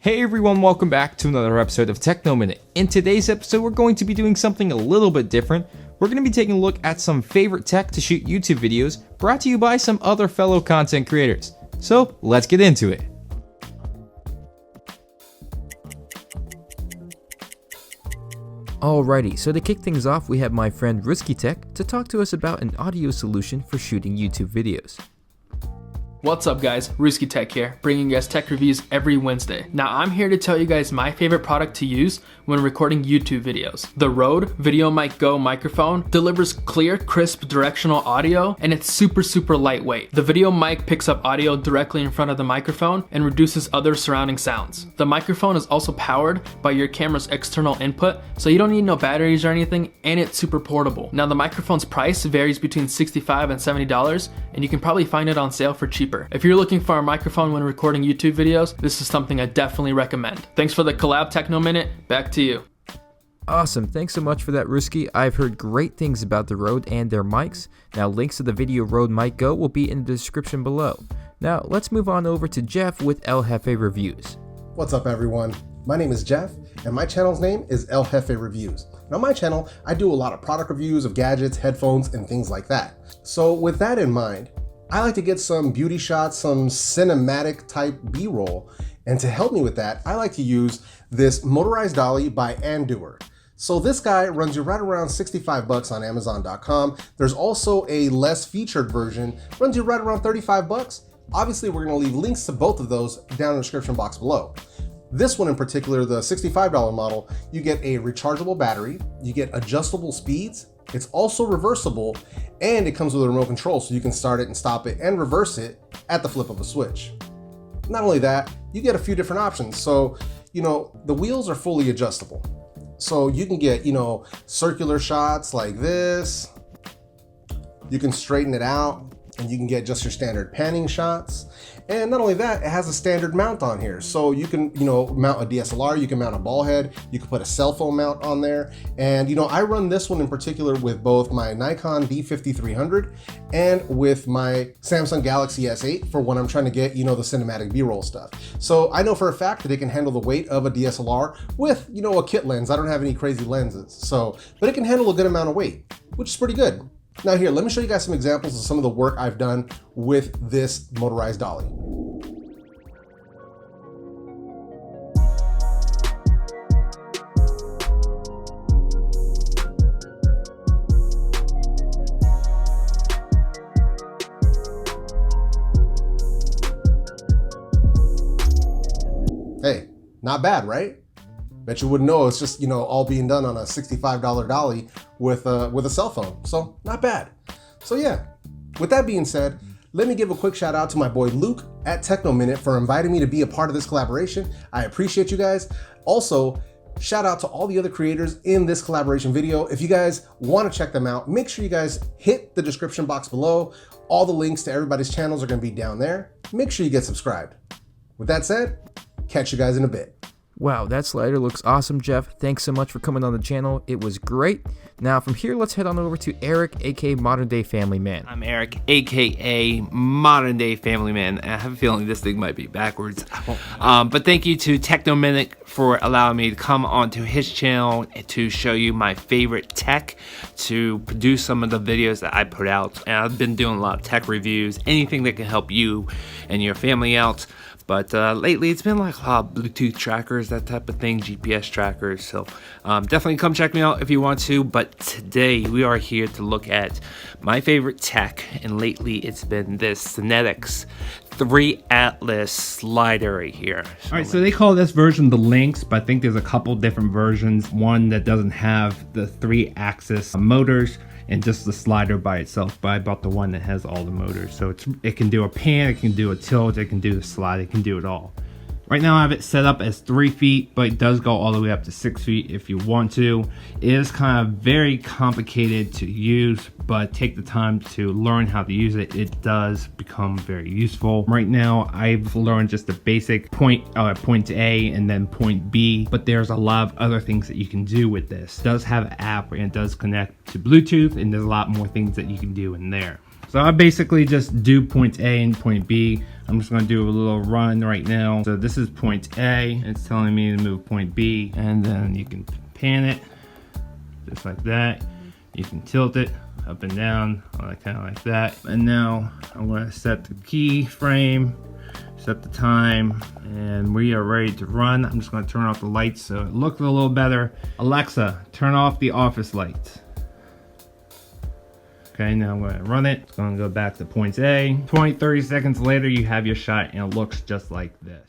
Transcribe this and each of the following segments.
Hey everyone, welcome back to another episode of Techno Minute. In today's episode, we're going to be doing something a little bit different. We're going to be taking a look at some favorite tech to shoot YouTube videos, brought to you by some other fellow content creators. So, let's get into it. Alrighty, so to kick things off, we have my friend Risky Tech to talk to us about an audio solution for shooting YouTube videos. What's up guys, Risky Tech here, bringing you guys tech reviews every Wednesday. Now I'm here to tell you guys my favorite product to use when recording YouTube videos. The Rode VideoMic Go microphone delivers clear, crisp, directional audio, and it's super lightweight. The VideoMic picks up audio directly in front of the microphone and reduces other surrounding sounds. The microphone is also powered by your camera's external input, so you don't need no batteries or anything, and it's super portable. Now the microphone's price varies between $65 and $70, and you can probably find it on sale for cheaper. If you're looking for a microphone when recording YouTube videos, this is something I definitely recommend. Thanks for the collab Techno Minute, back to you. Awesome, thanks so much for that, Risky. I've heard great things about the Rode and their mics. Now links to the video Rode Mic Go will be in the description below. Now let's move on over to Jeff with El Jefe Reviews. What's up everyone? My name is Jeff and my channel's name is El Jefe Reviews. And on my channel, I do a lot of product reviews of gadgets, headphones, and things like that. So with that in mind, I like to get some beauty shots, some cinematic type B-roll, and to help me with that, I like to use this motorized dolly by Anduer. So this guy runs you right around 65 bucks on Amazon.com. There's also a less featured version, runs you right around 35 bucks. Obviously, we're gonna leave links to both of those down in the description box below. This one in particular, the $65 model, you get a rechargeable battery, you get adjustable speeds, it's also reversible, and it comes with a remote control so you can start it and stop it and reverse it at the flip of a switch. Not only that, you get a few different options. So, the wheels are fully adjustable. So you can get, circular shots like this. You can straighten it out and you can get just your standard panning shots. And not only that, it has a standard mount on here. So you can, mount a DSLR, you can mount a ball head, you can put a cell phone mount on there. And, I run this one in particular with both my Nikon D5300 and with my Samsung Galaxy S8 for when I'm trying to get, the cinematic B-roll stuff. So I know for a fact that it can handle the weight of a DSLR with, a kit lens. I don't have any crazy lenses. So, but it can handle a good amount of weight, which is pretty good. Now here, let me show you guys some examples of some of the work I've done with this motorized dolly. Hey, not bad, right? Bet you wouldn't know it's just, all being done on a $65 dolly with a cell phone. So not bad. So yeah, with that being said, let me give a quick shout out to my boy Luke at Techno Minute for inviting me to be a part of this collaboration. I appreciate you guys. Also, shout out to all the other creators in this collaboration video. If you guys want to check them out, make sure you guys hit the description box below. All the links to everybody's channels are going to be down there. Make sure you get subscribed. With that said, catch you guys in a bit. Wow, that slider looks awesome, Jeff. Thanks so much for coming on the channel. It was great. Now from here, let's head on over to Eric, aka Modern Day Family Man. I'm Eric, aka Modern Day Family Man. I have a feeling this thing might be backwards. But thank you to Techno Minute for allowing me to come onto his channel to show you my favorite tech, to produce some of the videos that I put out. And I've been doing a lot of tech reviews, anything that can help you and your family out. But lately it's been like a lot of Bluetooth trackers, that type of thing, GPS trackers. So definitely come check me out if you want to. But today we are here to look at my favorite tech. And lately it's been this Synetics 3 Atlas slider right here. All right, so they call this version the Lynx, but I think there's a couple different versions. One that doesn't have the 3-axis motors and just the slider by itself, but I bought the one that has all the motors. So it can do a pan, it can do a tilt, it can do the slide, it can do it all. Right now I have it set up as 3 feet, but it does go all the way up to 6 feet if you want to. It is kind of very complicated to use, but take the time to learn how to use it. It does become very useful. Right now I've learned just the basic point A and then point B, but there's a lot of other things that you can do with this. It does have an app and it does connect to Bluetooth, and there's a lot more things that you can do in there. So I basically just do point A and point B. I'm just gonna do a little run right now. So this is point A, it's telling me to move point B, and then you can pan it, just like that. You can tilt it up and down, kind of like that. And now I'm gonna set the keyframe, set the time, and we are ready to run. I'm just gonna turn off the lights so it looks a little better. Alexa, turn off the office lights. Okay, now I'm gonna run it. It's gonna go back to point A. 30 seconds later, you have your shot and it looks just like this.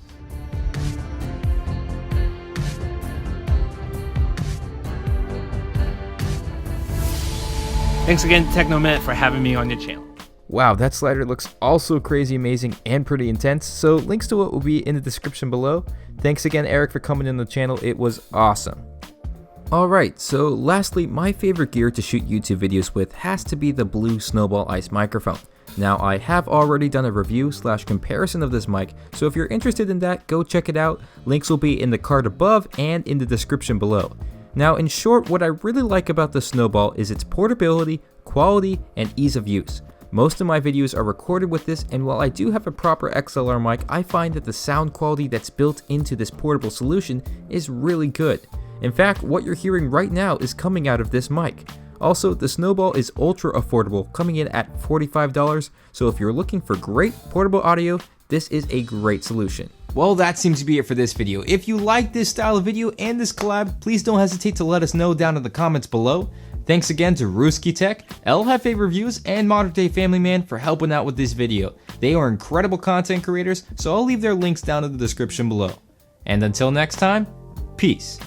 Thanks again, Technominute, for having me on your channel. Wow, that slider looks also crazy amazing and pretty intense, so links to it will be in the description below. Thanks again, Eric, for coming in the channel. It was awesome. Alright, so lastly, my favorite gear to shoot YouTube videos with has to be the Blue Snowball Ice microphone. Now, I have already done a review/comparison of this mic, so if you're interested in that, go check it out. Links will be in the card above and in the description below. Now, in short, what I really like about the Snowball is its portability, quality, and ease of use. Most of my videos are recorded with this, and while I do have a proper XLR mic, I find that the sound quality that's built into this portable solution is really good. In fact, what you're hearing right now is coming out of this mic. Also, the Snowball is ultra affordable, coming in at $45, so if you're looking for great portable audio, this is a great solution. Well, that seems to be it for this video. If you like this style of video and this collab, please don't hesitate to let us know down in the comments below. Thanks again to Ruski Tech, El Jefe Reviews, and Modern Day Family Man for helping out with this video. They are incredible content creators, so I'll leave their links down in the description below. And until next time, peace.